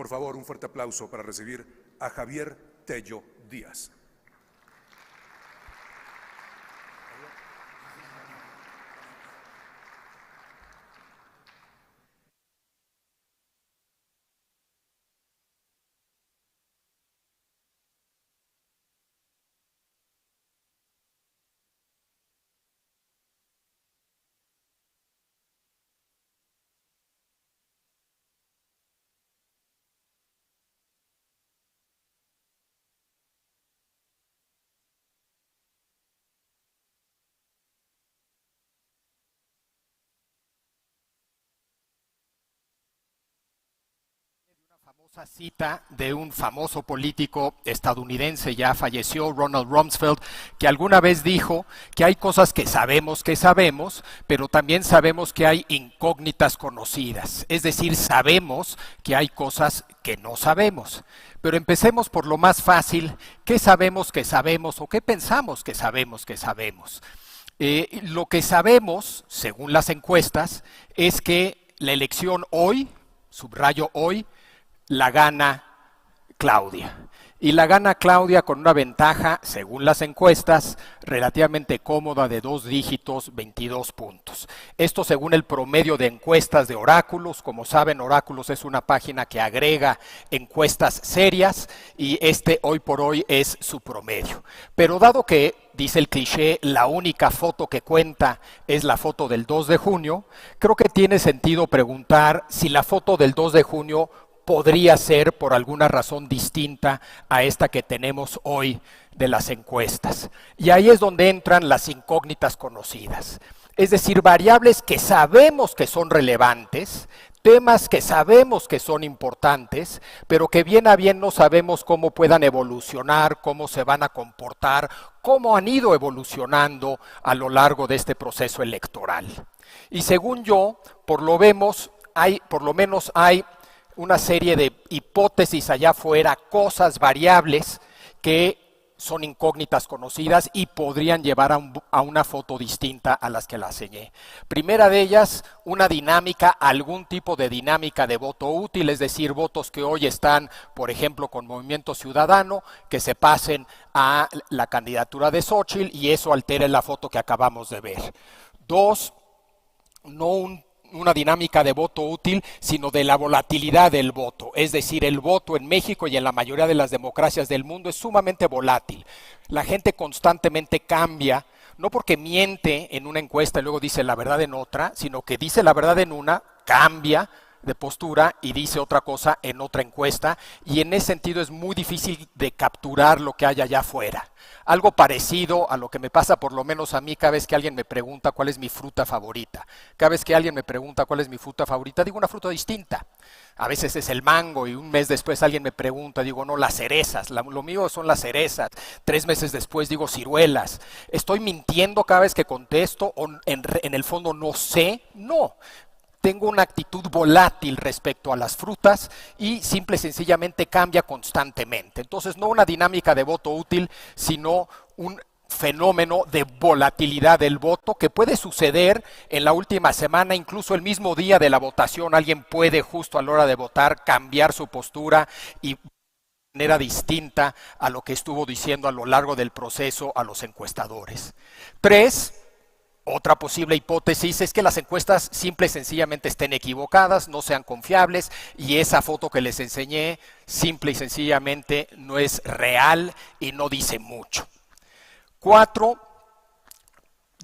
Por favor, un fuerte aplauso para recibir a Javier Tello Díaz. Famosa cita de un famoso político estadounidense, ya falleció, Ronald Rumsfeld, que alguna vez dijo que hay cosas que sabemos, pero también sabemos que hay incógnitas conocidas. Es decir, sabemos que hay cosas que no sabemos. Pero empecemos por lo más fácil. ¿Qué sabemos que sabemos o qué pensamos que sabemos que sabemos? Lo que sabemos, según las encuestas, es que la elección hoy, subrayo hoy, la gana Claudia. Y la gana Claudia con una ventaja, según las encuestas, relativamente cómoda de 2 dígitos, 22 puntos. Esto según el promedio de encuestas de Oráculos. Como saben, Oráculos es una página que agrega encuestas serias y hoy por hoy es su promedio. Pero dado que, dice el cliché, la única foto que cuenta es la foto del 2 de junio, creo que tiene sentido preguntar si la foto del 2 de junio podría ser por alguna razón distinta a esta que tenemos hoy de las encuestas. Y ahí es donde entran las incógnitas conocidas. Es decir, variables que sabemos que son relevantes, temas que sabemos que son importantes, pero que bien a bien no sabemos cómo puedan evolucionar, cómo se van a comportar, cómo han ido evolucionando a lo largo de este proceso electoral. Y según yo, por lo menos hay una serie de hipótesis allá afuera, cosas, variables que son incógnitas conocidas y podrían llevar a una foto distinta a las que la enseñé. Primera de ellas, una dinámica, algún tipo de dinámica de voto útil, es decir, votos que hoy están, por ejemplo, con Movimiento Ciudadano, que se pasen a la candidatura de Xóchitl y eso altere la foto que acabamos de ver. 2, no una dinámica de voto útil, sino de la volatilidad del voto. Es decir, el voto en México y en la mayoría de las democracias del mundo es sumamente volátil. La gente constantemente cambia, no porque miente en una encuesta y luego dice la verdad en otra, sino que dice la verdad en una, cambia de postura y dice otra cosa en otra encuesta, y en ese sentido es muy difícil de capturar lo que hay allá afuera. Algo parecido a lo que me pasa por lo menos a mí cada vez que alguien me pregunta cuál es mi fruta favorita. Cada vez que alguien me pregunta cuál es mi fruta favorita, digo una fruta distinta. A veces es el mango y un mes después alguien me pregunta, digo no, las cerezas, lo mío son las cerezas. 3 meses después digo ciruelas. ¿Estoy mintiendo cada vez que contesto o en el fondo no sé? No. Tengo una actitud volátil respecto a las frutas y simple y sencillamente cambia constantemente. Entonces, no una dinámica de voto útil, sino un fenómeno de volatilidad del voto que puede suceder en la última semana, incluso el mismo día de la votación. Alguien puede justo a la hora de votar cambiar su postura y de manera distinta a lo que estuvo diciendo a lo largo del proceso a los encuestadores. 3. Otra posible hipótesis es que las encuestas simple y sencillamente estén equivocadas, no sean confiables y esa foto que les enseñé simple y sencillamente no es real y no dice mucho. 4,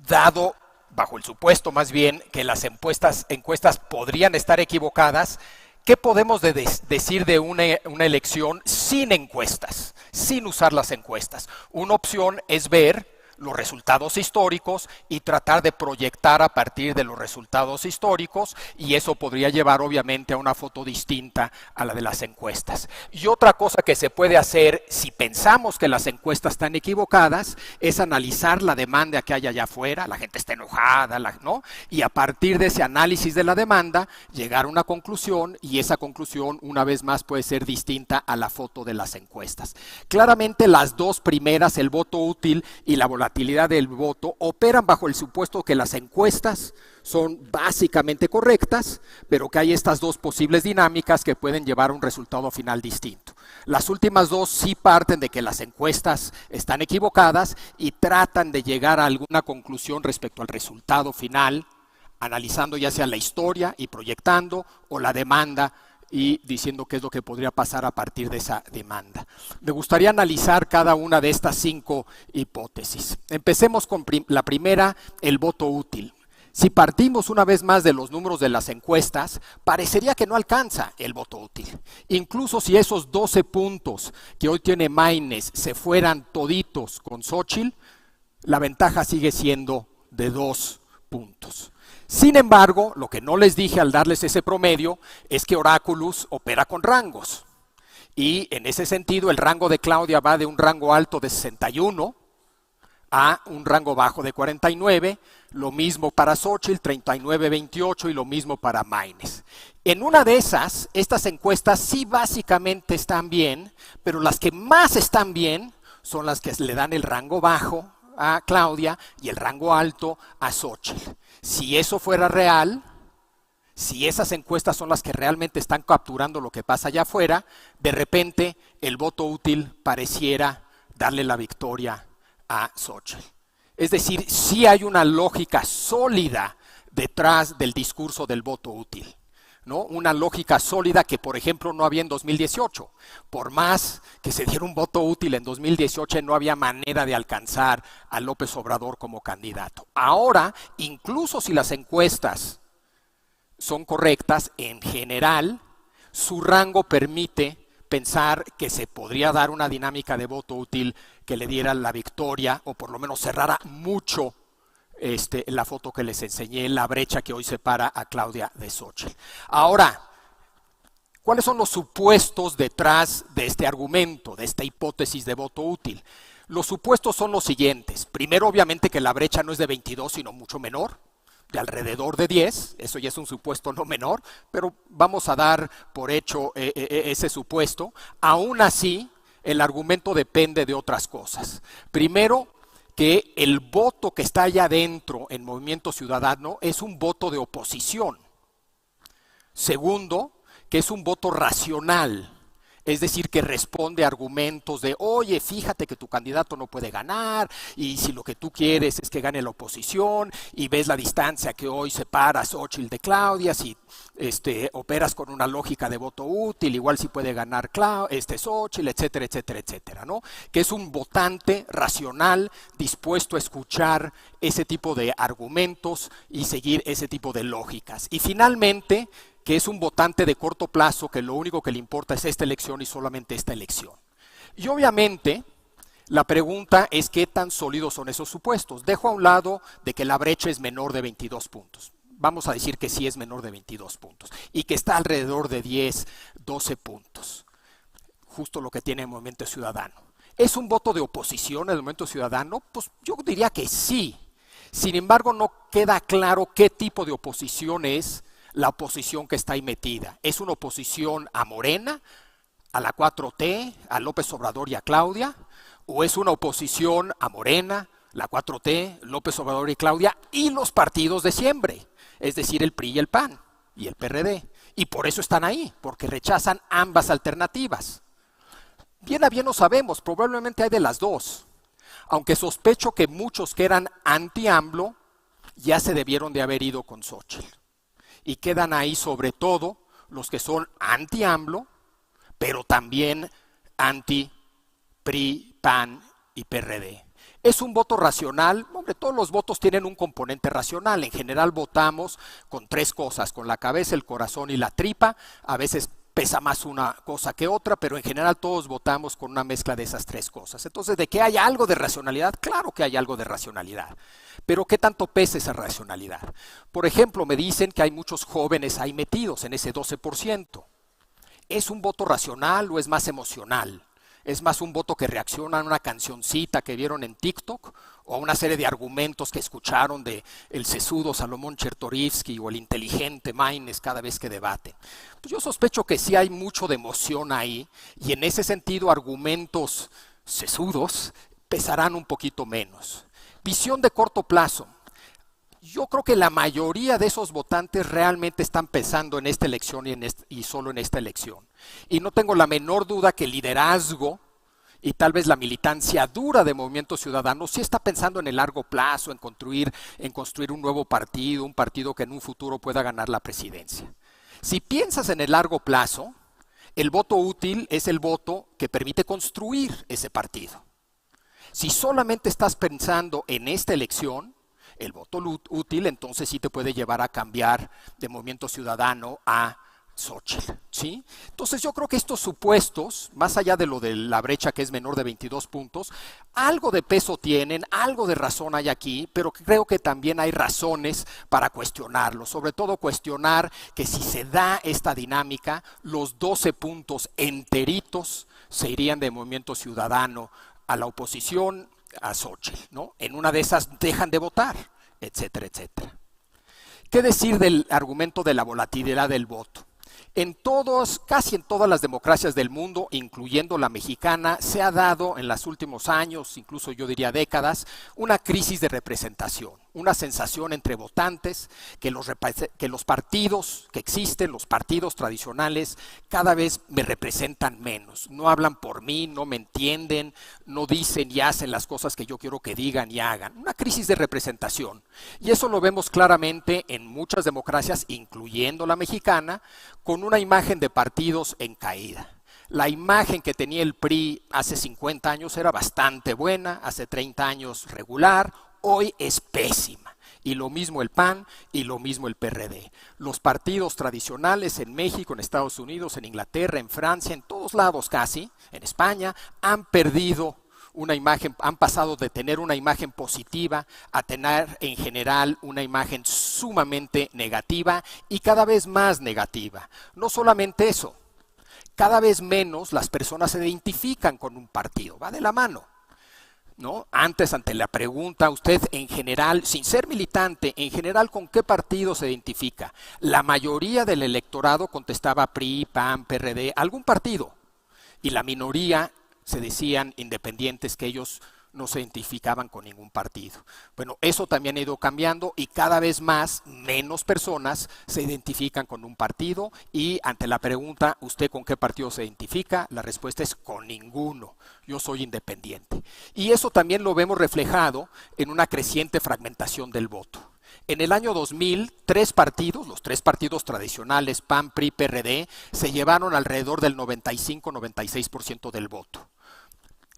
dado, bajo el supuesto más bien, que las encuestas podrían estar equivocadas, ¿qué podemos decir de una elección sin encuestas, sin usar las encuestas? Una opción es ver los resultados históricos y tratar de proyectar a partir de los resultados históricos, y eso podría llevar obviamente a una foto distinta a la de las encuestas. Y otra cosa que se puede hacer si pensamos que las encuestas están equivocadas es analizar la demanda que hay allá afuera, la gente está enojada, ¿no? Y a partir de ese análisis de la demanda llegar a una conclusión, y esa conclusión una vez más puede ser distinta a la foto de las encuestas. Claramente las dos primeras, el voto útil y la volatilidad volatilidad del voto operan bajo el supuesto que las encuestas son básicamente correctas, pero que hay estas dos posibles dinámicas que pueden llevar a un resultado final distinto. Las últimas dos sí parten de que las encuestas están equivocadas y tratan de llegar a alguna conclusión respecto al resultado final, analizando ya sea la historia y proyectando, o la demanda y diciendo qué es lo que podría pasar a partir de esa demanda. Me gustaría analizar cada una de estas 5 hipótesis. Empecemos con la primera, el voto útil. Si partimos una vez más de los números de las encuestas, parecería que no alcanza el voto útil. Incluso si esos 12 puntos que hoy tiene Maynes se fueran toditos con Xóchitl, la ventaja sigue siendo de 2 puntos. Sin embargo, lo que no les dije al darles ese promedio es que Oráculos opera con rangos. Y en ese sentido, el rango de Claudia va de un rango alto de 61 a un rango bajo de 49, lo mismo para Xóchitl, 39-28 y lo mismo para Maynes. En una de esas, estas encuestas sí básicamente están bien, pero las que más están bien son las que le dan el rango bajo a Claudia y el rango alto a Xóchitl. Si eso fuera real, si esas encuestas son las que realmente están capturando lo que pasa allá afuera, de repente el voto útil pareciera darle la victoria a Xóchitl. Es decir, sí hay una lógica sólida detrás del discurso del voto útil, ¿no? Una lógica sólida que, por ejemplo, no había en 2018. Por más que se diera un voto útil en 2018, no había manera de alcanzar a López Obrador como candidato. Ahora, incluso si las encuestas son correctas, en general, su rango permite pensar que se podría dar una dinámica de voto útil que le diera la victoria o por lo menos cerrara mucho la foto que les enseñé, la brecha que hoy separa a Claudia de Xóchitl. Ahora, ¿cuáles son los supuestos detrás de este argumento, de esta hipótesis de voto útil? Los supuestos son los siguientes. Primero, obviamente, que la brecha no es de 22, sino mucho menor, de alrededor de 10, eso ya es un supuesto no menor, pero vamos a dar por hecho ese supuesto. Aún así, el argumento depende de otras cosas. Primero, que el voto que está allá adentro en Movimiento Ciudadano es un voto de oposición. Segundo, que es un voto racional. Es decir, que responde a argumentos de, oye, fíjate que tu candidato no puede ganar, y si lo que tú quieres es que gane la oposición, y ves la distancia que hoy separa a Xóchitl de Claudia, si operas con una lógica de voto útil, igual si puede ganar Xóchitl, etcétera, etcétera, etcétera, ¿no? Que es un votante racional, dispuesto a escuchar ese tipo de argumentos y seguir ese tipo de lógicas. Y finalmente, que es un votante de corto plazo, que lo único que le importa es esta elección y solamente esta elección. Y obviamente, la pregunta es qué tan sólidos son esos supuestos. Dejo a un lado de que la brecha es menor de 22 puntos. Vamos a decir que sí es menor de 22 puntos y que está alrededor de 10, 12 puntos. Justo lo que tiene el Movimiento Ciudadano. ¿Es un voto de oposición el Movimiento Ciudadano? Pues yo diría que sí. Sin embargo, no queda claro qué tipo de oposición es la oposición que está ahí metida. ¿Es una oposición a Morena, a la 4T, a López Obrador y a Claudia? ¿O es una oposición a Morena, la 4T, López Obrador y Claudia y los partidos de siempre? Es decir, el PRI y el PAN y el PRD. Y por eso están ahí, porque rechazan ambas alternativas. Bien a bien lo sabemos, probablemente hay de las dos. Aunque sospecho que muchos que eran anti-AMLO ya se debieron de haber ido con Xóchitl. Y quedan ahí sobre todo los que son anti-AMLO, pero también anti-PRI, PAN y PRD. ¿Es un voto racional? Hombre, todos los votos tienen un componente racional. En general votamos con 3 cosas, con la cabeza, el corazón y la tripa. A veces pesa más una cosa que otra, pero en general todos votamos con una mezcla de esas 3 cosas. Entonces, ¿de que hay algo de racionalidad? Claro que hay algo de racionalidad. Pero ¿qué tanto pesa esa racionalidad? Por ejemplo, me dicen que hay muchos jóvenes ahí metidos en ese 12%. ¿Es un voto racional o es más emocional? ¿Es más un voto que reacciona a una cancioncita que vieron en TikTok o a una serie de argumentos que escucharon de el sesudo Salomón Chertorivsky o el inteligente Maynes cada vez que debaten? Pues yo sospecho que sí hay mucho de emoción ahí y en ese sentido argumentos sesudos pesarán un poquito menos. Visión de corto plazo. Yo creo que la mayoría de esos votantes realmente están pensando en esta elección y solo en esta elección. Y no tengo la menor duda que el liderazgo y tal vez la militancia dura de Movimiento Ciudadano sí está pensando en el largo plazo, en construir un nuevo partido, un partido que en un futuro pueda ganar la presidencia. Si piensas en el largo plazo, el voto útil es el voto que permite construir ese partido. Si solamente estás pensando en esta elección, el voto útil entonces sí te puede llevar a cambiar de Movimiento Ciudadano a Xóchitl, ¿sí? Entonces yo creo que estos supuestos, más allá de lo de la brecha que es menor de 22 puntos, algo de peso tienen, algo de razón hay aquí, pero creo que también hay razones para cuestionarlo, sobre todo cuestionar que si se da esta dinámica, los 12 puntos enteritos se irían de Movimiento Ciudadano a la oposición, a Xóchitl, ¿no? En una de esas dejan de votar, etcétera, etcétera. ¿Qué decir del argumento de la volatilidad del voto? Casi en todas las democracias del mundo, incluyendo la mexicana, se ha dado en los últimos años, incluso yo diría décadas, una crisis de representación, una sensación entre votantes que los partidos que existen, los partidos tradicionales, cada vez me representan menos. No hablan por mí, no me entienden, no dicen y hacen las cosas que yo quiero que digan y hagan. Una crisis de representación. Y eso lo vemos claramente en muchas democracias, incluyendo la mexicana, con una imagen de partidos en caída. La imagen que tenía el PRI hace 50 años era bastante buena, hace 30 años regular, hoy es pésima. Y lo mismo el PAN y lo mismo el PRD. Los partidos tradicionales en México, en Estados Unidos, en Inglaterra, en Francia, en todos lados casi, en España, han perdido una imagen, han pasado de tener una imagen positiva a tener en general una imagen sumamente negativa y cada vez más negativa. No solamente eso, cada vez menos las personas se identifican con un partido, va de la mano, ¿no? Antes, ante la pregunta, usted en general, sin ser militante, en general, ¿con qué partido se identifica? La mayoría del electorado contestaba PRI, PAN, PRD, algún partido, y la minoría se decían independientes, que ellos no se identificaban con ningún partido. Bueno, eso también ha ido cambiando y cada vez menos personas se identifican con un partido y ante la pregunta, ¿usted con qué partido se identifica? La respuesta es con ninguno, yo soy independiente. Y eso también lo vemos reflejado en una creciente fragmentación del voto. En el año 2000, los tres partidos tradicionales, PAN, PRI, PRD, se llevaron alrededor del 95-96% del voto.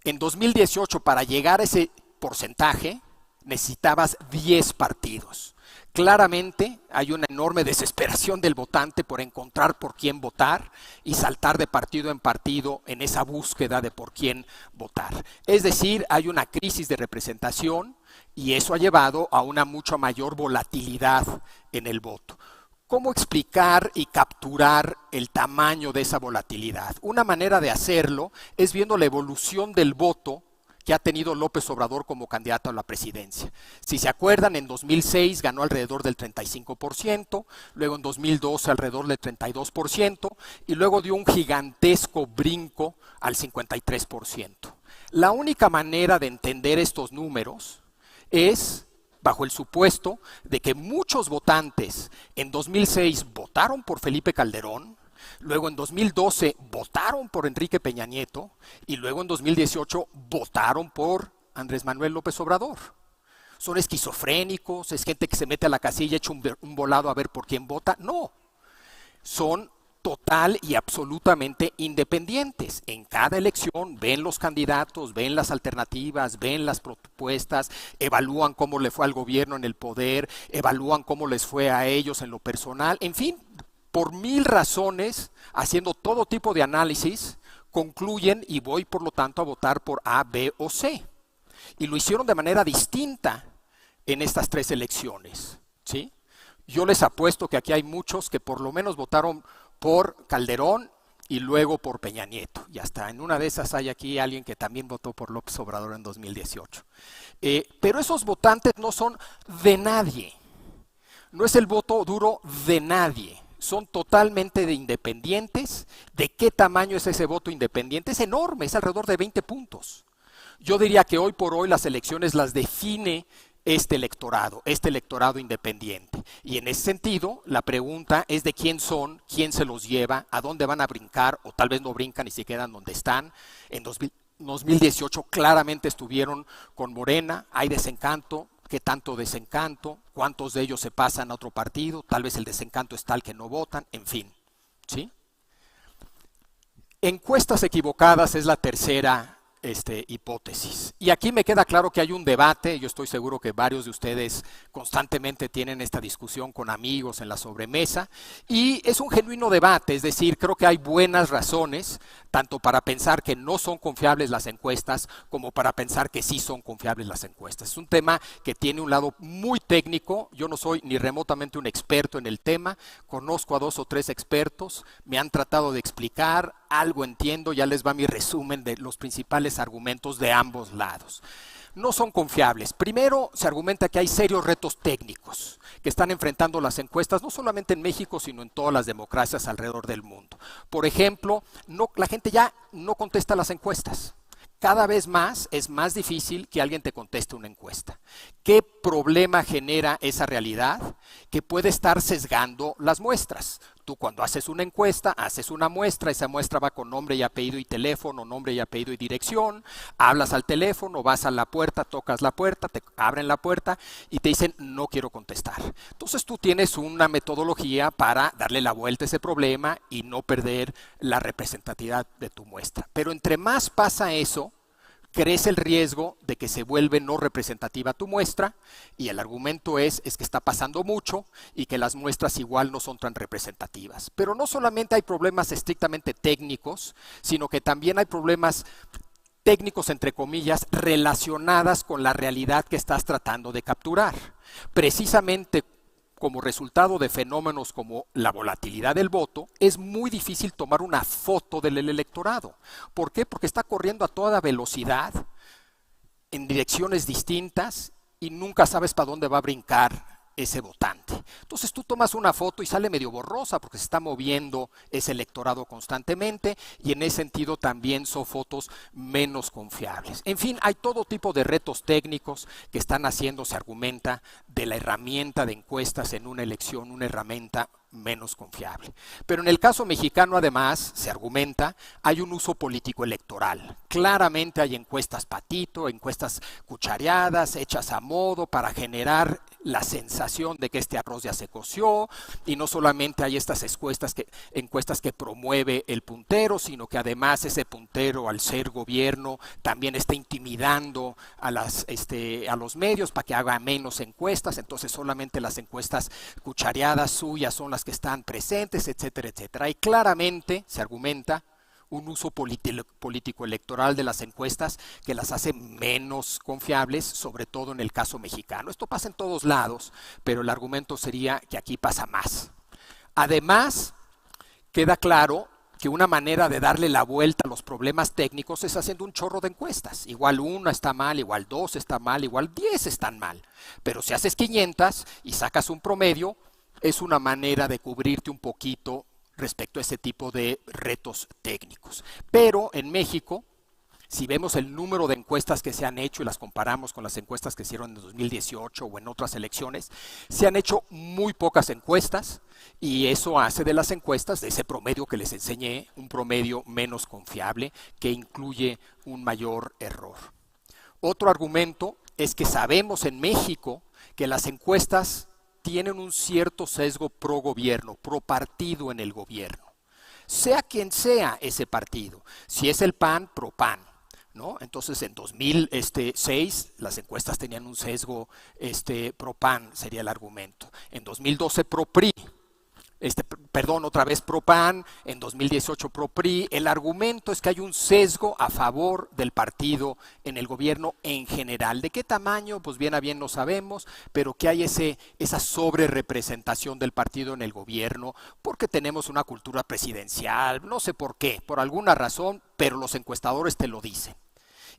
En 2018, para llegar a ese porcentaje, necesitabas 10 partidos. Claramente hay una enorme desesperación del votante por encontrar por quién votar y saltar de partido en partido en esa búsqueda de por quién votar. Es decir, hay una crisis de representación y eso ha llevado a una mucho mayor volatilidad en el voto. ¿Cómo explicar y capturar el tamaño de esa volatilidad? Una manera de hacerlo es viendo la evolución del voto que ha tenido López Obrador como candidato a la presidencia. Si se acuerdan, en 2006 ganó alrededor del 35%, luego en 2012 alrededor del 32% y luego dio un gigantesco brinco al 53%. La única manera de entender estos números es bajo el supuesto de que muchos votantes en 2006 votaron por Felipe Calderón, luego en 2012 votaron por Enrique Peña Nieto y luego en 2018 votaron por Andrés Manuel López Obrador. ¿Son esquizofrénicos? ¿Es gente que se mete a la casilla y echa un volado a ver por quién vota? No, son total y absolutamente independientes. En cada elección ven los candidatos, ven las alternativas, ven las propuestas, evalúan cómo le fue al gobierno en el poder, evalúan cómo les fue a ellos en lo personal, en fin, por 1000 razones, haciendo todo tipo de análisis, concluyen y voy por lo tanto a votar por A, B o C. Y lo hicieron de manera distinta en estas 3 elecciones, ¿sí? Yo les apuesto que aquí hay muchos que por lo menos votaron por Calderón y luego por Peña Nieto. Y hasta en una de esas hay aquí alguien que también votó por López Obrador en 2018. Pero esos votantes no son de nadie. No es el voto duro de nadie. Son totalmente de independientes. ¿De qué tamaño es ese voto independiente? Es enorme, es alrededor de 20 puntos. Yo diría que hoy por hoy las elecciones las define este electorado independiente. Y en ese sentido, la pregunta es de quién son, quién se los lleva, a dónde van a brincar, o tal vez no brincan y se quedan donde están. En 2018 claramente estuvieron con Morena, hay desencanto. ¿Qué tanto desencanto? ¿Cuántos de ellos se pasan a otro partido? Tal vez el desencanto es tal que no votan, en fin. ¿Sí? Encuestas equivocadas es la tercera hipótesis. Y aquí me queda claro que hay un debate, yo estoy seguro que varios de ustedes constantemente tienen esta discusión con amigos en la sobremesa, y es un genuino debate, es decir, creo que hay buenas razones, tanto para pensar que no son confiables las encuestas, como para pensar que sí son confiables las encuestas. Es un tema que tiene un lado muy técnico, yo no soy ni remotamente un experto en el tema, conozco a 2 o 3 expertos, me han tratado de explicar, algo entiendo, ya les va mi resumen de los principales argumentos de ambos lados. No son confiables. Primero, se argumenta que hay serios retos técnicos que están enfrentando las encuestas, no solamente en México, sino en todas las democracias alrededor del mundo. Por ejemplo, la gente ya no contesta las encuestas. Cada vez más es más difícil que alguien te conteste una encuesta. ¿Qué problema genera esa realidad? Que puede estar sesgando las muestras. Tú cuando haces una encuesta, haces una muestra, esa muestra va con nombre y apellido y teléfono, nombre y apellido y dirección, hablas al teléfono, vas a la puerta, tocas la puerta, te abren la puerta y te dicen no quiero contestar. Entonces tú tienes una metodología para darle la vuelta a ese problema y no perder la representatividad de tu muestra. Pero entre más pasa eso, crece el riesgo de que se vuelve no representativa tu muestra, y el argumento es que está pasando mucho y que las muestras igual no son tan representativas. Pero no solamente hay problemas estrictamente técnicos, sino que también hay problemas técnicos, entre comillas, relacionadas con la realidad que estás tratando de capturar. Precisamente como resultado de fenómenos como la volatilidad del voto, es muy difícil tomar una foto del electorado. ¿Por qué? Porque está corriendo a toda velocidad, en direcciones distintas, y nunca sabes para dónde va a brincar ese votante. Entonces tú tomas una foto y sale medio borrosa porque se está moviendo ese electorado constantemente, y en ese sentido también son fotos menos confiables. En fin, hay todo tipo de retos técnicos que están haciendo, se argumenta, de la herramienta de encuestas en una elección, una herramienta menos confiable. Pero en el caso mexicano, además, se argumenta, hay un uso político electoral. Claramente hay encuestas patito, encuestas cuchareadas, hechas a modo para generar la sensación de que este arroz ya se coció, y no solamente hay estas encuestas que promueve el puntero, sino que además ese puntero, al ser gobierno, también está intimidando a los medios para que haga menos encuestas. Entonces solamente las encuestas cuchareadas suyas son las que están presentes, etcétera, etcétera. Y claramente se argumenta un uso político electoral de las encuestas que las hace menos confiables, sobre todo en el caso mexicano. Esto pasa en todos lados, pero el argumento sería que aquí pasa más. Además, queda claro que una manera de darle la vuelta a los problemas técnicos es haciendo un chorro de encuestas. Igual 1 está mal, igual 2 está mal, igual 10 están mal. Pero si haces 500 y sacas un promedio, es una manera de cubrirte un poquito respecto a ese tipo de retos técnicos. Pero en México, si vemos el número de encuestas que se han hecho y las comparamos con las encuestas que hicieron en 2018 o en otras elecciones, se han hecho muy pocas encuestas, y eso hace de las encuestas, de ese promedio que les enseñé, un promedio menos confiable que incluye un mayor error. Otro argumento es que sabemos en México que las encuestas tienen un cierto sesgo pro gobierno, pro partido en el gobierno. Sea quien sea ese partido, si es el PAN, pro PAN, ¿no? Entonces en 2006 las encuestas tenían un sesgo pro PAN, sería el argumento. En 2012 pro PRI. Otra vez pro PAN, en 2018 pro PRI. El argumento es que hay un sesgo a favor del partido en el gobierno en general. ¿De qué tamaño? Pues bien a bien no sabemos, pero que hay esa sobrerepresentación del partido en el gobierno, porque tenemos una cultura presidencial, no sé por qué, por alguna razón, pero los encuestadores te lo dicen.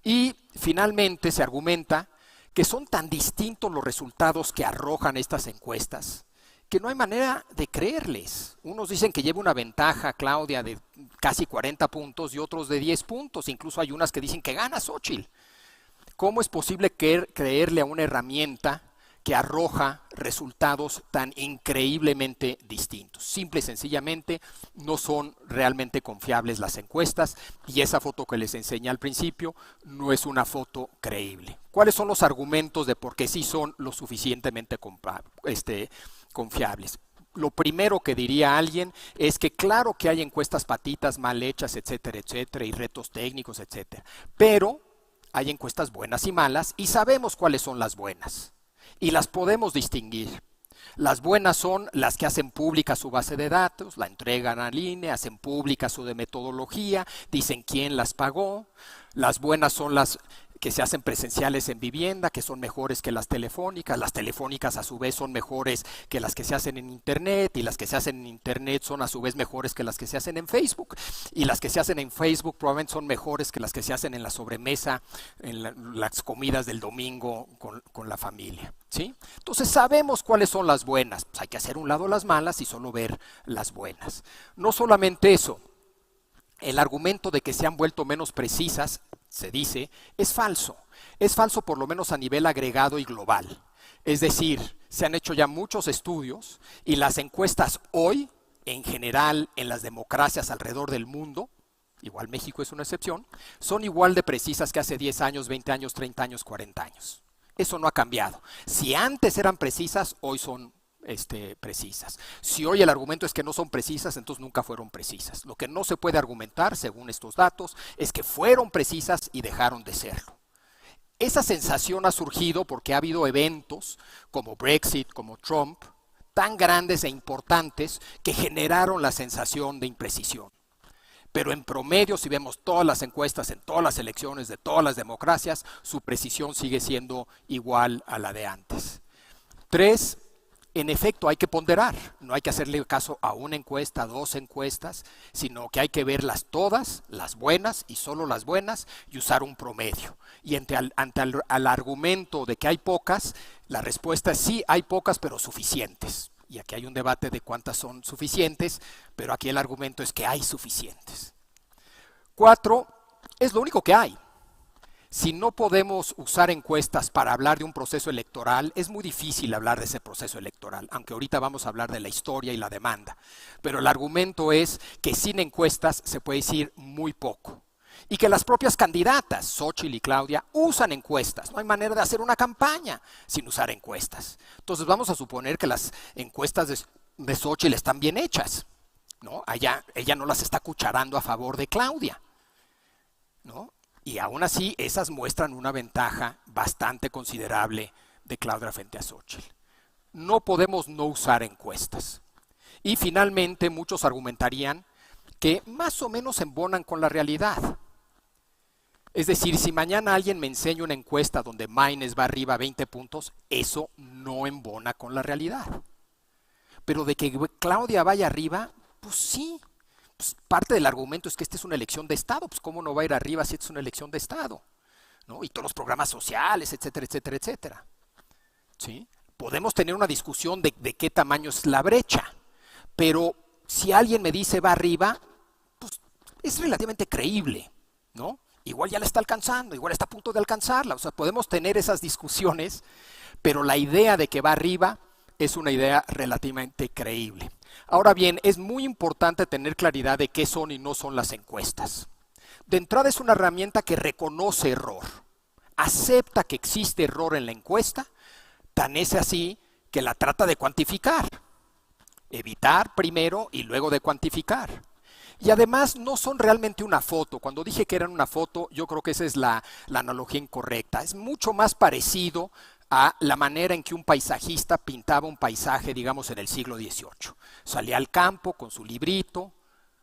Y finalmente se argumenta que son tan distintos los resultados que arrojan estas encuestas que no hay manera de creerles. Unos dicen que lleva una ventaja Claudia de casi 40 puntos y otros de 10 puntos. Incluso hay unas que dicen que gana Xóchitl. ¿Cómo es posible creerle a una herramienta que arroja resultados tan increíblemente distintos? Simple y sencillamente no son realmente confiables las encuestas y esa foto que les enseñé al principio no es una foto creíble. ¿Cuáles son los argumentos de por qué sí son lo suficientemente confiables? Lo primero que diría alguien es que claro que hay encuestas patitas, mal hechas, etcétera, etcétera, y retos técnicos, etcétera, pero hay encuestas buenas y malas y sabemos cuáles son las buenas. Y las podemos distinguir. Las buenas son las que hacen pública su base de datos, la entregan a línea, hacen pública su metodología, dicen quién las pagó. Las buenas son las que se hacen presenciales en vivienda, que son mejores que las telefónicas. Las telefónicas a su vez son mejores que las que se hacen en Internet y las que se hacen en Internet son a su vez mejores que las que se hacen en Facebook. Y las que se hacen en Facebook probablemente son mejores que las que se hacen en la sobremesa, en las comidas del domingo con la familia. ¿Sí? Entonces sabemos cuáles son las buenas. Pues hay que hacer un lado las malas y solo ver las buenas. No solamente eso, el argumento de que se han vuelto menos precisas, se dice, es falso. Es falso por lo menos a nivel agregado y global. Es decir, se han hecho ya muchos estudios y las encuestas hoy, en general en las democracias alrededor del mundo, igual México es una excepción, son igual de precisas que hace 10 años, 20 años, 30 años, 40 años. Eso no ha cambiado. Si antes eran precisas, hoy son precisas. Si hoy el argumento es que no son precisas, entonces nunca fueron precisas. Lo que no se puede argumentar, según estos datos, es que fueron precisas y dejaron de serlo. Esa sensación ha surgido porque ha habido eventos como Brexit, como Trump, tan grandes e importantes que generaron la sensación de imprecisión. Pero en promedio, si vemos todas las encuestas en todas las elecciones de todas las democracias, su precisión sigue siendo igual a la de antes. 3. En efecto, hay que ponderar, no hay que hacerle caso a una encuesta, a 2 encuestas, sino que hay que verlas todas, las buenas y solo las buenas, y usar un promedio. Y ante al argumento de que hay pocas, la respuesta es sí, hay pocas, pero suficientes. Y aquí hay un debate de cuántas son suficientes, pero aquí el argumento es que hay suficientes. 4, es lo único que hay. Si no podemos usar encuestas para hablar de un proceso electoral, es muy difícil hablar de ese proceso electoral, aunque ahorita vamos a hablar de la historia y la demanda. Pero el argumento es que sin encuestas se puede decir muy poco. Y que las propias candidatas, Xóchitl y Claudia, usan encuestas. No hay manera de hacer una campaña sin usar encuestas. Entonces vamos a suponer que las encuestas de Xóchitl están bien hechas, ¿no? Ella no las está cucharando a favor de Claudia, ¿no? Y aún así, esas muestran una ventaja bastante considerable de Claudia frente a Xóchitl. No podemos no usar encuestas. Y finalmente, muchos argumentarían que más o menos embonan con la realidad. Es decir, si mañana alguien me enseña una encuesta donde Maynes va arriba a 20 puntos, eso no embona con la realidad. Pero de que Claudia vaya arriba, pues sí. Pues parte del argumento es que esta es una elección de Estado, pues cómo no va a ir arriba si esta es una elección de Estado, ¿no? Y todos los programas sociales, etcétera, etcétera, etcétera. ¿Sí? Podemos tener una discusión de qué tamaño es la brecha, pero si alguien me dice va arriba, pues es relativamente creíble, ¿no? Igual ya la está alcanzando, igual está a punto de alcanzarla, o sea, podemos tener esas discusiones, pero la idea de que va arriba es una idea relativamente creíble. Ahora bien, es muy importante tener claridad de qué son y no son las encuestas. De entrada es una herramienta que reconoce error, acepta que existe error en la encuesta, tan es así que la trata de cuantificar. Evitar primero y luego de cuantificar. Y además no son realmente una foto. Cuando dije que eran una foto, yo creo que esa es la analogía incorrecta. Es mucho más parecido a la manera en que un paisajista pintaba un paisaje, digamos, en el siglo XVIII. Salía al campo con su librito,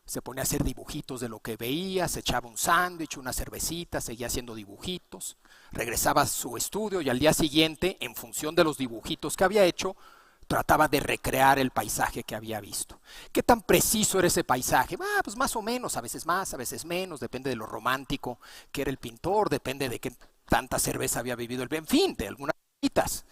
se ponía a hacer dibujitos de lo que veía, se echaba un sándwich, una cervecita, seguía haciendo dibujitos, regresaba a su estudio y al día siguiente, en función de los dibujitos que había hecho, trataba de recrear el paisaje que había visto. ¿Qué tan preciso era ese paisaje? Pues más o menos, a veces más, a veces menos, depende de lo romántico que era el pintor, depende de qué tanta cerveza había bebido en fin, de algunas cositas.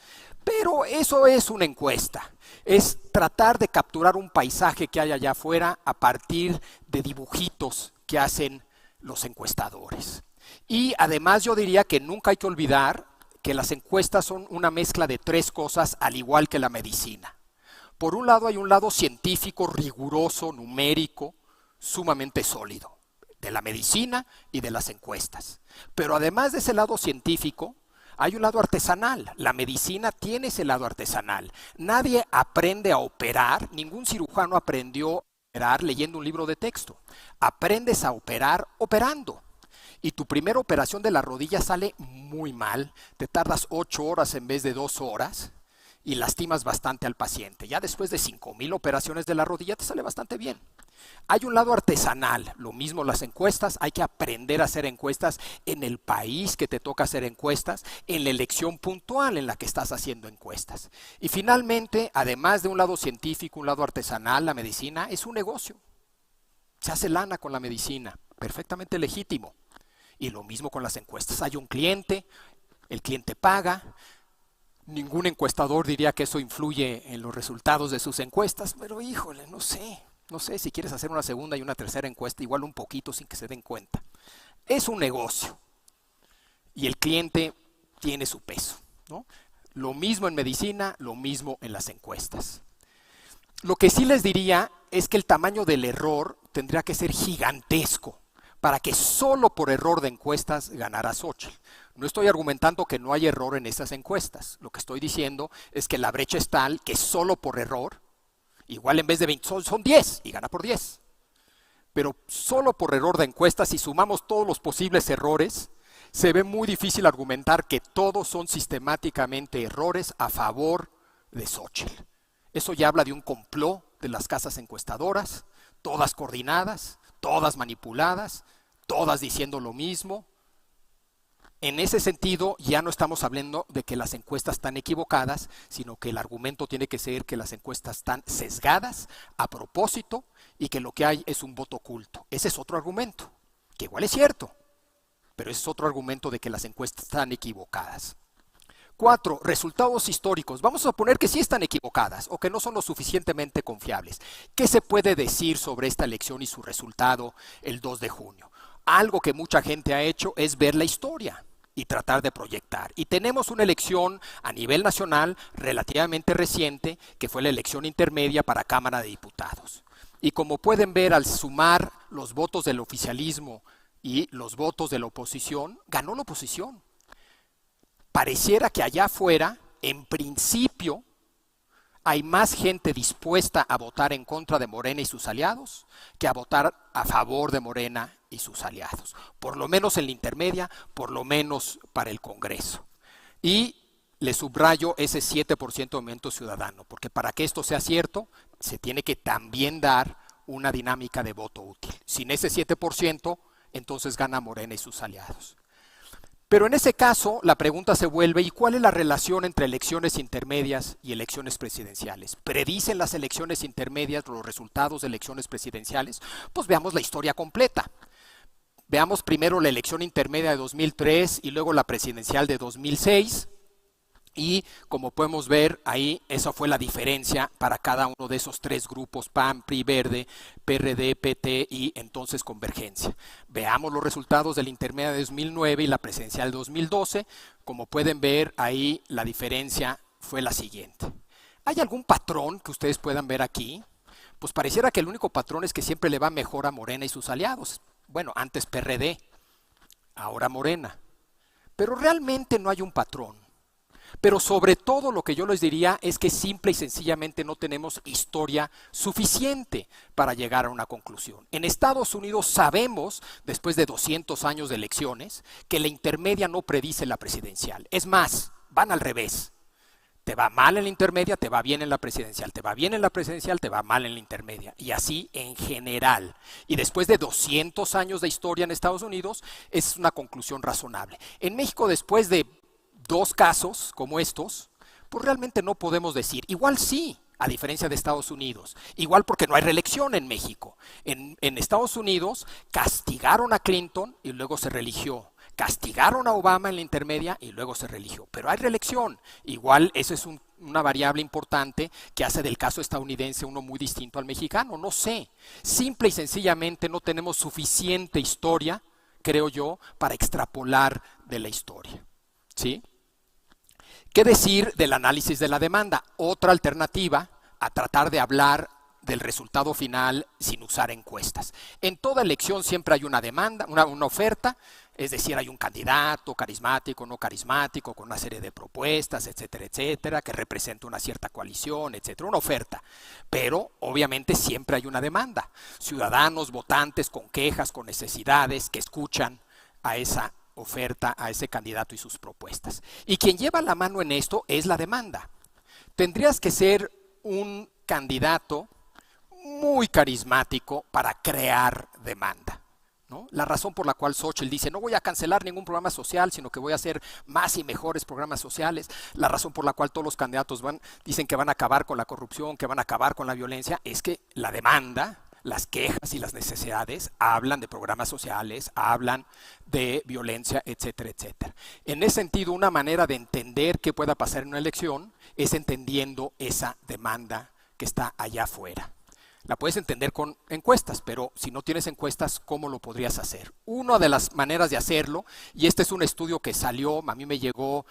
Pero eso es una encuesta, es tratar de capturar un paisaje que hay allá afuera a partir de dibujitos que hacen los encuestadores. Y además yo diría que nunca hay que olvidar que las encuestas son una mezcla de tres cosas, al igual que la medicina. Por un lado hay un lado científico, riguroso, numérico, sumamente sólido, de la medicina y de las encuestas. Pero además de ese lado científico, hay un lado artesanal. La medicina tiene ese lado artesanal. Nadie aprende a operar, ningún cirujano aprendió a operar leyendo un libro de texto. Aprendes a operar operando. Y tu primera operación de la rodilla sale muy mal, te tardas 8 horas en vez de 2 horas y lastimas bastante al paciente. Ya después de 5,000 operaciones de la rodilla te sale bastante bien. Hay un lado artesanal, lo mismo las encuestas, hay que aprender a hacer encuestas en el país que te toca hacer encuestas, en la elección puntual en la que estás haciendo encuestas. Y finalmente, además de un lado científico, un lado artesanal, la medicina es un negocio. Se hace lana con la medicina, perfectamente legítimo. Y lo mismo con las encuestas. Hay un cliente, el cliente paga. Ningún encuestador diría que eso influye en los resultados de sus encuestas, pero híjole, no sé si quieres hacer una segunda y una tercera encuesta, igual un poquito sin que se den cuenta. Es un negocio y el cliente tiene su peso, ¿no? Lo mismo en medicina, lo mismo en las encuestas. Lo que sí les diría es que el tamaño del error tendría que ser gigantesco para que solo por error de encuestas ganara Xóchitl. No estoy argumentando que no hay error en esas encuestas. Lo que estoy diciendo es que la brecha es tal que solo por error, igual en vez de 20 son 10 y gana por 10. Pero solo por error de encuestas, si sumamos todos los posibles errores, se ve muy difícil argumentar que todos son sistemáticamente errores a favor de Xóchitl. Eso ya habla de un complot de las casas encuestadoras, todas coordinadas, todas manipuladas, todas diciendo lo mismo. En ese sentido, ya no estamos hablando de que las encuestas están equivocadas, sino que el argumento tiene que ser que las encuestas están sesgadas a propósito y que lo que hay es un voto oculto. Ese es otro argumento, que igual es cierto, pero ese es otro argumento de que las encuestas están equivocadas. 4. Resultados históricos. Vamos a suponer que sí están equivocadas o que no son lo suficientemente confiables. ¿Qué se puede decir sobre esta elección y su resultado el 2 de junio? Algo que mucha gente ha hecho es ver la historia y tratar de proyectar. Y tenemos una elección a nivel nacional relativamente reciente, que fue la elección intermedia para Cámara de Diputados. Y como pueden ver, al sumar los votos del oficialismo y los votos de la oposición, ganó la oposición. Pareciera que allá afuera, en principio, hay más gente dispuesta a votar en contra de Morena y sus aliados que a votar a favor de Morena y sus aliados. Por lo menos en la intermedia, por lo menos para el Congreso. Y le subrayo ese 7% de aumento ciudadano, porque para que esto sea cierto, se tiene que también dar una dinámica de voto útil. Sin ese 7%, entonces gana Morena y sus aliados. Pero en ese caso, la pregunta se vuelve, ¿y cuál es la relación entre elecciones intermedias y elecciones presidenciales? ¿Predicen las elecciones intermedias los resultados de elecciones presidenciales? Pues veamos la historia completa. Veamos primero la elección intermedia de 2003 y luego la presidencial de 2006. Y como podemos ver ahí, esa fue la diferencia para cada uno de esos tres grupos, PAN, PRI, Verde, PRD, PT y entonces Convergencia. Veamos los resultados de la intermedia de 2009 y la presidencial de 2012. Como pueden ver ahí, la diferencia fue la siguiente. ¿Hay algún patrón que ustedes puedan ver aquí? Pues pareciera que el único patrón es que siempre le va mejor a Morena y sus aliados. Bueno, antes PRD, ahora Morena. Pero realmente no hay un patrón. Pero sobre todo lo que yo les diría es que simple y sencillamente no tenemos historia suficiente para llegar a una conclusión. En Estados Unidos sabemos, después de 200 años de elecciones, que la intermedia no predice la presidencial. Es más, van al revés. Te va mal en la intermedia, te va bien en la presidencial. Te va bien en la presidencial, te va mal en la intermedia. Y así en general. Y después de 200 años de historia en Estados Unidos, es una conclusión razonable. En México, después de 2 casos como estos, pues realmente no podemos decir. Igual sí, a diferencia de Estados Unidos. Igual porque no hay reelección en México. En Estados Unidos castigaron a Clinton y luego se reeligió. Castigaron a Obama en la intermedia y luego se reeligió. Pero hay reelección. Igual eso es una variable importante que hace del caso estadounidense uno muy distinto al mexicano. No sé. Simple y sencillamente no tenemos suficiente historia creo yo, para extrapolar de la historia, ¿sí? ¿Qué decir del análisis de la demanda? Otra alternativa a tratar de hablar del resultado final sin usar encuestas. En toda elección siempre hay una demanda, una oferta, es decir, hay un candidato carismático, no carismático, con una serie de propuestas, etcétera, etcétera, que representa una cierta coalición, etcétera, una oferta. Pero obviamente siempre hay una demanda. Ciudadanos, votantes con quejas, con necesidades, que escuchan a esa oferta, a ese candidato y sus propuestas. Y quien lleva la mano en esto es la demanda. Tendrías que ser un candidato muy carismático para crear demanda, ¿no? La razón por la cual Xóchitl dice no voy a cancelar ningún programa social, sino que voy a hacer más y mejores programas sociales, la razón por la cual todos los candidatos dicen que van a acabar con la corrupción, que van a acabar con la violencia, es que la demanda, las quejas y las necesidades hablan de programas sociales, hablan de violencia, etcétera, etcétera. En ese sentido, una manera de entender qué pueda pasar en una elección es entendiendo esa demanda que está allá afuera. La puedes entender con encuestas, pero si no tienes encuestas, ¿cómo lo podrías hacer? Una de las maneras de hacerlo, y este es un estudio que salió, a mí me llegó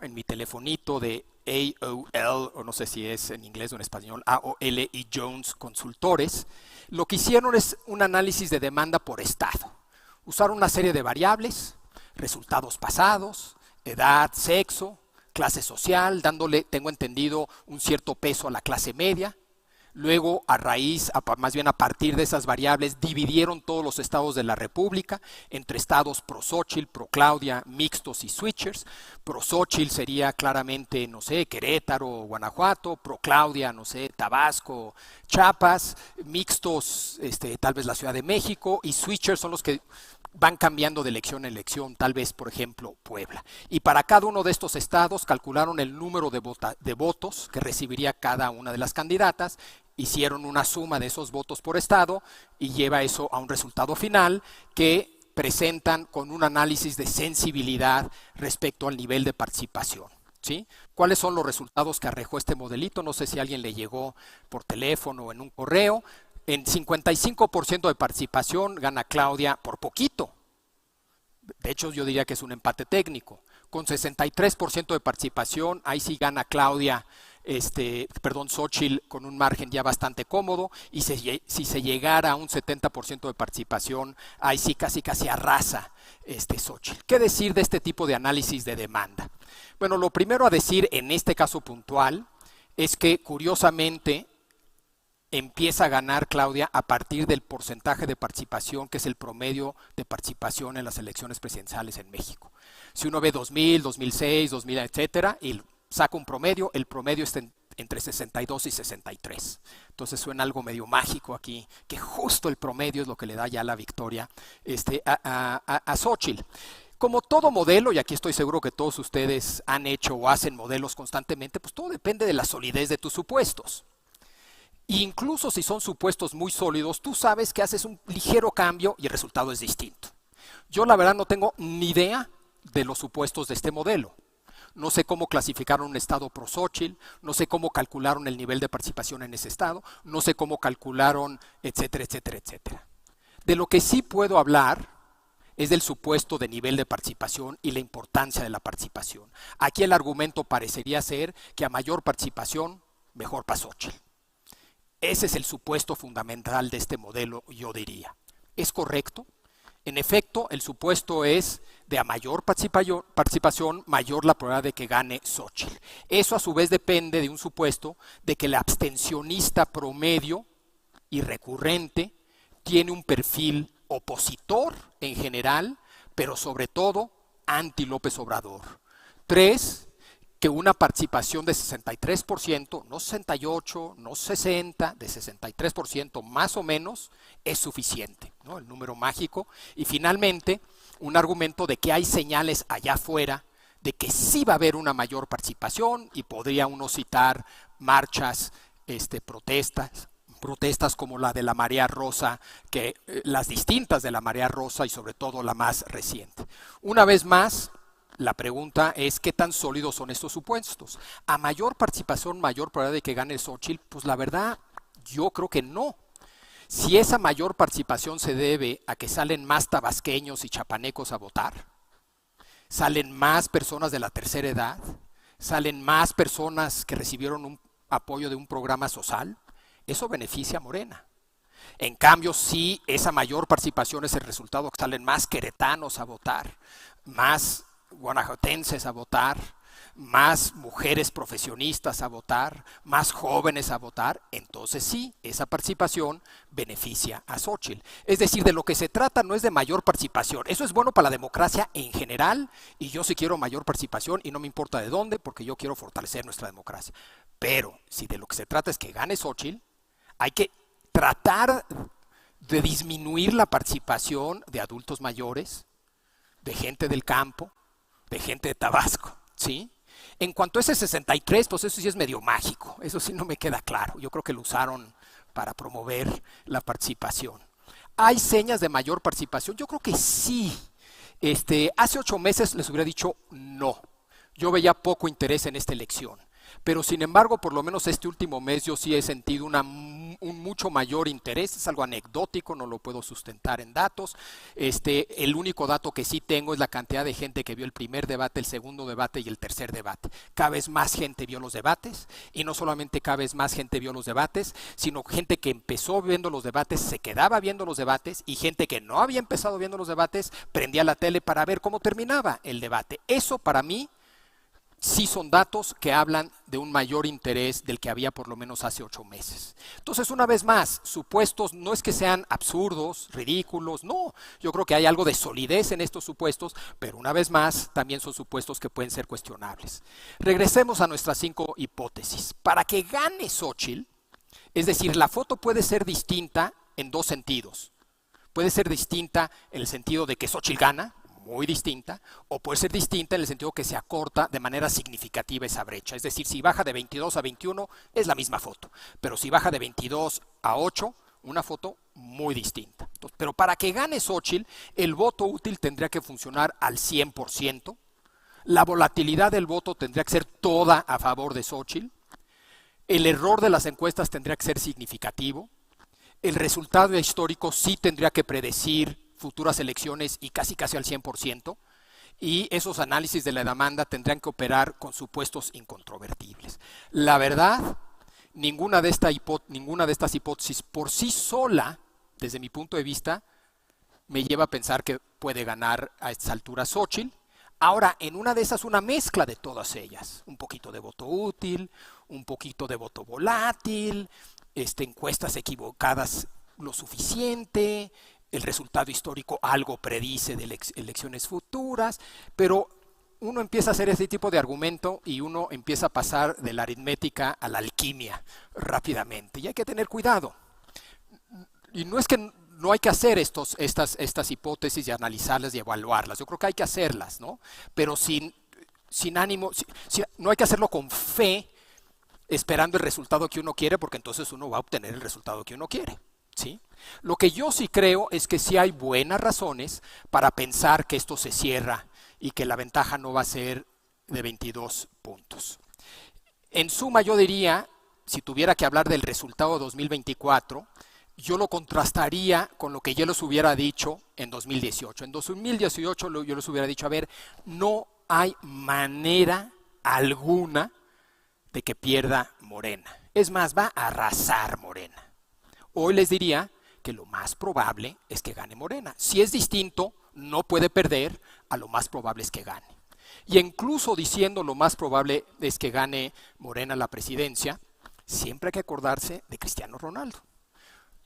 en mi telefonito de AOL, o no sé si es en inglés o en español, AOL y Jones Consultores, lo que hicieron es un análisis de demanda por estado. Usaron una serie de variables, resultados pasados, edad, sexo, clase social, dándole, tengo entendido, un cierto peso a la clase media. Luego, más bien a partir de esas variables, dividieron todos los estados de la República entre estados pro-Xóchitl, pro-Claudia, mixtos y switchers. Pro-Xóchitl sería claramente, no sé, Querétaro, Guanajuato. Pro-Claudia, no sé, Tabasco, Chiapas. Mixtos, tal vez la Ciudad de México. Y switchers son los que van cambiando de elección en elección, tal vez, por ejemplo, Puebla. Y para cada uno de estos estados calcularon el número de votos que recibiría cada una de las candidatas, hicieron una suma de esos votos por estado y lleva eso a un resultado final que presentan con un análisis de sensibilidad respecto al nivel de participación, ¿sí? ¿Cuáles son los resultados que arrojó este modelito? No sé si a alguien le llegó por teléfono o en un correo. En 55% de participación gana Claudia por poquito. De hecho, yo diría que es un empate técnico. Con 63% de participación, ahí sí gana Claudia, Xóchitl con un margen ya bastante cómodo. Y si se llegara a un 70% de participación, ahí sí casi arrasa Xóchitl. ¿Qué decir de este tipo de análisis de demanda? Bueno, lo primero a decir en este caso puntual es que curiosamente empieza a ganar Claudia a partir del porcentaje de participación, que es el promedio de participación en las elecciones presidenciales en México. Si uno ve 2000, 2006, 2000, etcétera, y saca un promedio, el promedio está entre 62 y 63. Entonces suena algo medio mágico aquí, que justo el promedio es lo que le da ya la victoria a Xóchitl. Como todo modelo, y aquí estoy seguro que todos ustedes han hecho o hacen modelos constantemente, pues todo depende de la solidez de tus supuestos. Incluso si son supuestos muy sólidos, tú sabes que haces un ligero cambio y el resultado es distinto. Yo la verdad no tengo ni idea de los supuestos de este modelo. No sé cómo clasificaron un estado pro-Xóchitl, no sé cómo calcularon el nivel de participación en ese estado, no sé cómo calcularon, etcétera, etcétera, etcétera. De lo que sí puedo hablar es del supuesto de nivel de participación y la importancia de la participación. Aquí el argumento parecería ser que a mayor participación, mejor para Xóchitl. Ese es el supuesto fundamental de este modelo, yo diría. ¿Es correcto? En efecto, el supuesto es de a mayor participación, mayor la probabilidad de que gane Xóchitl. Eso a su vez depende de un supuesto de que el abstencionista promedio y recurrente tiene un perfil opositor en general, pero sobre todo anti López Obrador. 3, que una participación de 63%, no 68, no 60, de 63% más o menos es suficiente, ¿no? El número mágico. Y finalmente, un argumento de que hay señales allá afuera de que sí va a haber una mayor participación y podría uno citar marchas, protestas como la de la Marea Rosa, las distintas de la Marea Rosa y sobre todo la más reciente. Una vez más, la pregunta es ¿qué tan sólidos son estos supuestos? A mayor participación, mayor probabilidad de que gane Xóchitl, pues la verdad yo creo que no. Si esa mayor participación se debe a que salen más tabasqueños y chapanecos a votar, salen más personas de la tercera edad, salen más personas que recibieron un apoyo de un programa social, eso beneficia a Morena. En cambio, si esa mayor participación es el resultado que salen más queretanos a votar, más guanajuatenses a votar, más mujeres profesionistas a votar, más jóvenes a votar, entonces sí, esa participación beneficia a Xóchitl. Es decir, de lo que se trata no es de mayor participación. Eso es bueno para la democracia en general, y yo sí quiero mayor participación y no me importa de dónde, porque yo quiero fortalecer nuestra democracia. Pero si de lo que se trata es que gane Xóchitl, hay que tratar de disminuir la participación de adultos mayores, de gente del campo, de gente de Tabasco, ¿sí? En cuanto a ese 63, pues eso sí es medio mágico, eso sí no me queda claro. Yo creo que lo usaron para promover la participación. ¿Hay señas de mayor participación? Yo creo que sí. Hace 8 meses les hubiera dicho no. Yo veía poco interés en esta elección. Pero sin embargo, por lo menos este último mes yo sí he sentido un mucho mayor interés. Es algo anecdótico, no lo puedo sustentar en datos. El único dato que sí tengo es la cantidad de gente que vio el primer debate, el segundo debate y el tercer debate. Cada vez más gente vio los debates, y no solamente cada vez más gente vio los debates, sino gente que empezó viendo los debates, se quedaba viendo los debates, y gente que no había empezado viendo los debates, prendía la tele para ver cómo terminaba el debate. Eso para mí sí son datos que hablan de un mayor interés del que había por lo menos hace 8 meses. Entonces, una vez más, supuestos no es que sean absurdos, ridículos, no. Yo creo que hay algo de solidez en estos supuestos, pero una vez más, también son supuestos que pueden ser cuestionables. Regresemos a nuestras 5 hipótesis. Para que gane Xóchitl, es decir, la foto puede ser distinta en 2 sentidos. Puede ser distinta en el sentido de que Xóchitl gana, muy distinta, o puede ser distinta en el sentido que se acorta de manera significativa esa brecha. Es decir, si baja de 22 a 21 es la misma foto, pero si baja de 22 a 8, una foto muy distinta. Entonces, pero para que gane Xóchitl, el voto útil tendría que funcionar al 100%, la volatilidad del voto tendría que ser toda a favor de Xóchitl, el error de las encuestas tendría que ser significativo, el resultado histórico sí tendría que predecir futuras elecciones y casi al 100%, y esos análisis de la demanda tendrán que operar con supuestos incontrovertibles. La verdad, ninguna de estas hipótesis por sí sola, desde mi punto de vista, me lleva a pensar que puede ganar a estas alturas Xóchitl. Ahora, en una de esas, una mezcla de todas ellas, un poquito de voto útil, un poquito de voto volátil, encuestas equivocadas lo suficiente, el resultado histórico algo predice de elecciones futuras, pero uno empieza a hacer ese tipo de argumento y uno empieza a pasar de la aritmética a la alquimia rápidamente, y hay que tener cuidado. Y no es que no hay que hacer estas hipótesis y analizarlas y evaluarlas, yo creo que hay que hacerlas, ¿no? Pero sin ánimo, no hay que hacerlo con fe, esperando el resultado que uno quiere, porque entonces uno va a obtener el resultado que uno quiere. ¿Sí? Lo que yo sí creo es que sí hay buenas razones para pensar que esto se cierra y que la ventaja no va a ser de 22 puntos. En suma, yo diría, si tuviera que hablar del resultado 2024, yo lo contrastaría con lo que yo les hubiera dicho en 2018. En 2018 yo les hubiera dicho, a ver, no hay manera alguna de que pierda Morena. Es más, va a arrasar Morena. Hoy les diría que lo más probable es que gane Morena. Si es distinto, no puede perder, a lo más probable es que gane. Y incluso diciendo lo más probable es que gane Morena la presidencia, siempre hay que acordarse de Cristiano Ronaldo.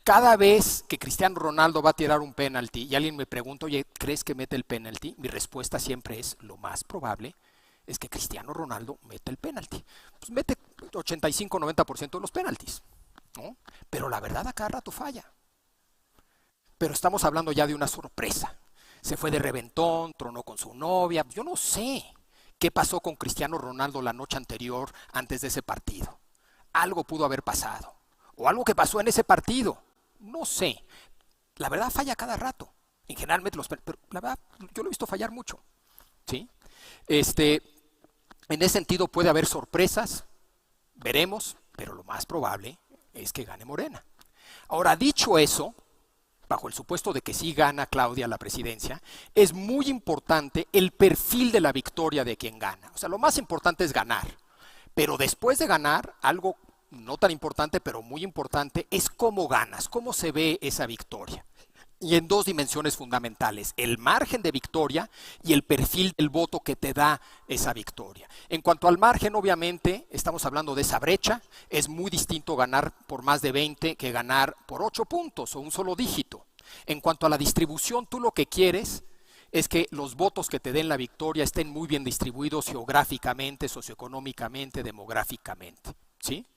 Cada vez que Cristiano Ronaldo va a tirar un penalti y alguien me pregunta, oye, ¿crees que mete el penalti? Mi respuesta siempre es, lo más probable es que Cristiano Ronaldo mete el penalti. Pues mete 85-90% de los penaltis, ¿no? Pero la verdad a cada rato falla. Pero estamos hablando ya de una sorpresa. Se fue de reventón, tronó con su novia. Yo no sé qué pasó con Cristiano Ronaldo la noche anterior antes de ese partido. Algo pudo haber pasado. O algo que pasó en ese partido. No sé. La verdad falla cada rato. En general mete los penaltis, pero la verdad yo lo he visto fallar mucho. ¿Sí? En ese sentido puede haber sorpresas. Veremos, pero lo más probable es que gane Morena. Ahora, dicho eso, bajo el supuesto de que sí gana Claudia la presidencia, es muy importante el perfil de la victoria de quien gana. O sea, lo más importante es ganar. Pero después de ganar, algo no tan importante, pero muy importante, es cómo ganas, cómo se ve esa victoria. Y en dos dimensiones fundamentales, el margen de victoria y el perfil del voto que te da esa victoria. En cuanto al margen, obviamente, estamos hablando de esa brecha. Es muy distinto ganar por más de 20 que ganar por 8 puntos o un solo dígito. En cuanto a la distribución, tú lo que quieres es que los votos que te den la victoria estén muy bien distribuidos geográficamente, socioeconómicamente, demográficamente, ¿sí?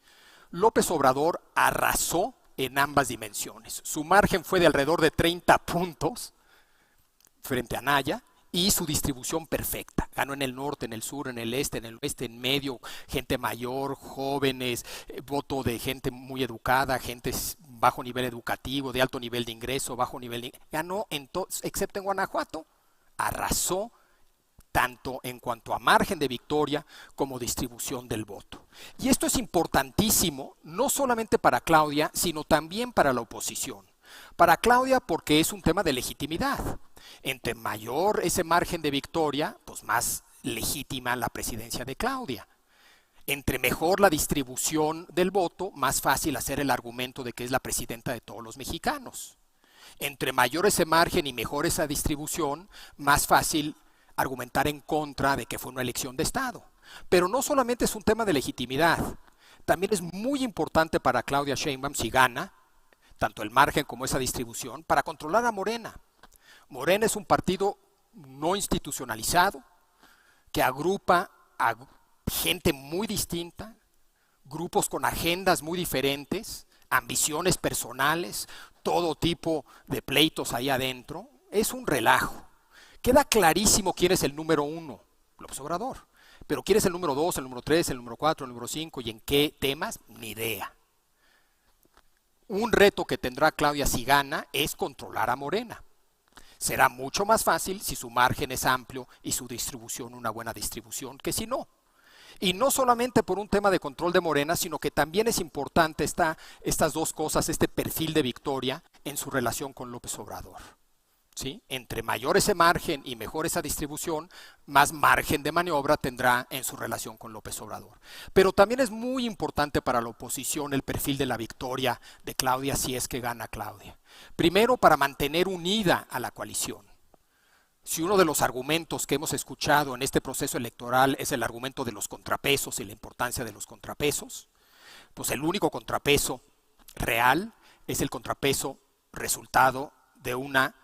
López Obrador arrasó en ambas dimensiones. Su margen fue de alrededor de 30 puntos frente a Anaya y su distribución perfecta. Ganó en el norte, en el sur, en el este, en el oeste, en medio, gente mayor, jóvenes, voto de gente muy educada, gente bajo nivel educativo, de alto nivel de ingreso, bajo nivel de ingreso. Ganó excepto en Guanajuato, arrasó tanto en cuanto a margen de victoria como distribución del voto. Y esto es importantísimo, no solamente para Claudia, sino también para la oposición. Para Claudia porque es un tema de legitimidad. Entre mayor ese margen de victoria, pues más legítima la presidencia de Claudia. Entre mejor la distribución del voto, más fácil hacer el argumento de que es la presidenta de todos los mexicanos. Entre mayor ese margen y mejor esa distribución, más fácil argumentar en contra de que fue una elección de Estado. Pero no solamente es un tema de legitimidad, también es muy importante para Claudia Sheinbaum si gana, tanto el margen como esa distribución, para controlar a Morena. Morena es un partido no institucionalizado que agrupa a gente muy distinta, grupos con agendas muy diferentes, ambiciones personales, todo tipo de pleitos ahí adentro. Es un relajo. Queda clarísimo quién es el número 1, López Obrador. Pero quién es el número 2, el número 3, el número 4, el número 5 y en qué temas, ni idea. Un reto que tendrá Claudia si gana es controlar a Morena. Será mucho más fácil si su margen es amplio y su distribución una buena distribución que si no. Y no solamente por un tema de control de Morena, sino que también es importante estas dos cosas, este perfil de victoria en su relación con López Obrador. ¿Sí? Entre mayor ese margen y mejor esa distribución, más margen de maniobra tendrá en su relación con López Obrador. Pero también es muy importante para la oposición el perfil de la victoria de Claudia si es que gana Claudia. Primero, para mantener unida a la coalición. Si uno de los argumentos que hemos escuchado en este proceso electoral es el argumento de los contrapesos y la importancia de los contrapesos, pues el único contrapeso real es el contrapeso resultado de una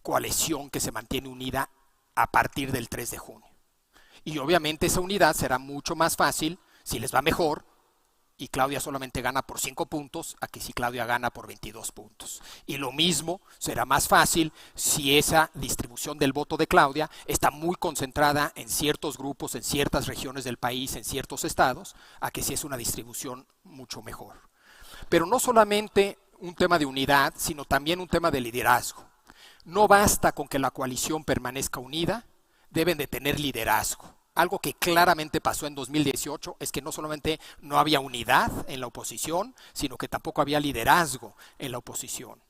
coalición que se mantiene unida a partir del 3 de junio. Y obviamente esa unidad será mucho más fácil si les va mejor y Claudia solamente gana por 5 puntos a que si Claudia gana por 22 puntos. Y lo mismo será más fácil si esa distribución del voto de Claudia está muy concentrada en ciertos grupos, en ciertas regiones del país, en ciertos estados, a que si es una distribución mucho mejor. Pero no solamente un tema de unidad, sino también un tema de liderazgo. No basta con que la coalición permanezca unida, deben de tener liderazgo. Algo que claramente pasó en 2018 es que no solamente no había unidad en la oposición, sino que tampoco había liderazgo en la oposición.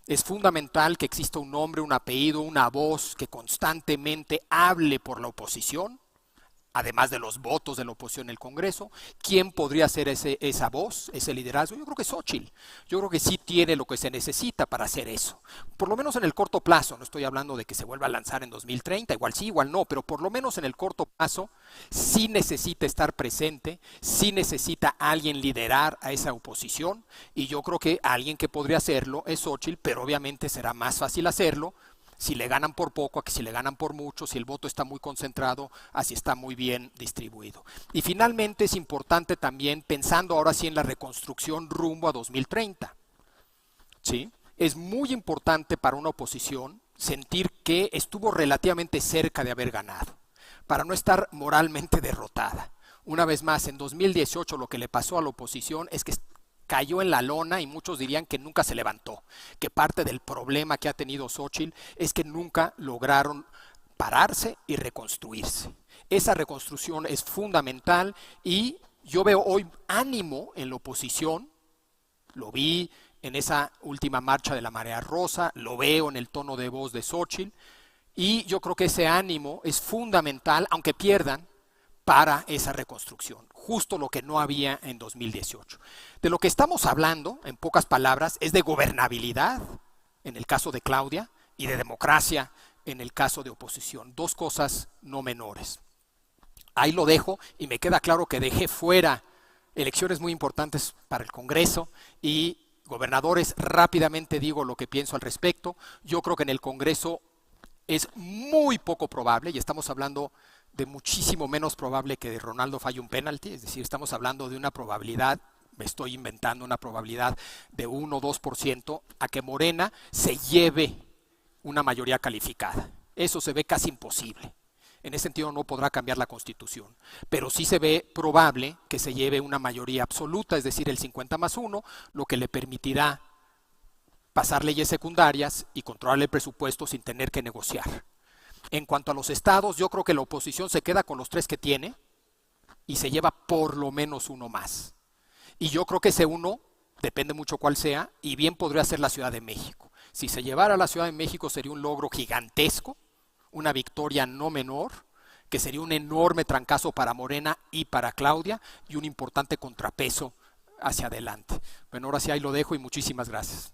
Es fundamental que exista un nombre, un apellido, una voz que constantemente hable por la oposición, además de los votos de la oposición en el Congreso. ¿Quién podría ser esa voz, ese liderazgo? Yo creo que Xóchitl. Yo creo que sí tiene lo que se necesita para hacer eso. Por lo menos en el corto plazo, no estoy hablando de que se vuelva a lanzar en 2030, igual sí, igual no, pero por lo menos en el corto plazo sí necesita estar presente, sí necesita alguien liderar a esa oposición, y yo creo que alguien que podría hacerlo es Xóchitl, pero obviamente será más fácil hacerlo si le ganan por poco, a que si le ganan por mucho, si el voto está muy concentrado, así está muy bien distribuido. Y finalmente es importante también, pensando ahora sí en la reconstrucción rumbo a 2030, ¿sí? Es muy importante para una oposición sentir que estuvo relativamente cerca de haber ganado, para no estar moralmente derrotada. Una vez más, en 2018 lo que le pasó a la oposición es que cayó en la lona y muchos dirían que nunca se levantó, que parte del problema que ha tenido Xóchitl es que nunca lograron pararse y reconstruirse. Esa reconstrucción es fundamental y yo veo hoy ánimo en la oposición, lo vi en esa última marcha de la Marea Rosa, lo veo en el tono de voz de Xóchitl, y yo creo que ese ánimo es fundamental, aunque pierdan, para esa reconstrucción, justo lo que no había en 2018. De lo que estamos hablando, en pocas palabras, es de gobernabilidad, en el caso de Claudia, y de democracia, en el caso de oposición. Dos cosas no menores. Ahí lo dejo, y me queda claro que dejé fuera elecciones muy importantes para el Congreso y gobernadores. Rápidamente digo lo que pienso al respecto. Yo creo que en el Congreso es muy poco probable, y estamos hablando de muchísimo menos probable que de Ronaldo falle un penalti, es decir, estamos hablando de una probabilidad, me estoy inventando una probabilidad de 1 o 2% a que Morena se lleve una mayoría calificada. Eso se ve casi imposible. En ese sentido no podrá cambiar la Constitución, pero sí se ve probable que se lleve una mayoría absoluta, es decir, el 50+1, lo que le permitirá pasar leyes secundarias y controlar el presupuesto sin tener que negociar. En cuanto a los estados, yo creo que la oposición se queda con los 3 que tiene y se lleva por lo menos uno más. Y yo creo que ese uno, depende mucho cuál sea, y bien podría ser la Ciudad de México. Si se llevara a la Ciudad de México sería un logro gigantesco, una victoria no menor, que sería un enorme trancazo para Morena y para Claudia, y un importante contrapeso hacia adelante. Bueno, ahora sí ahí lo dejo y muchísimas gracias.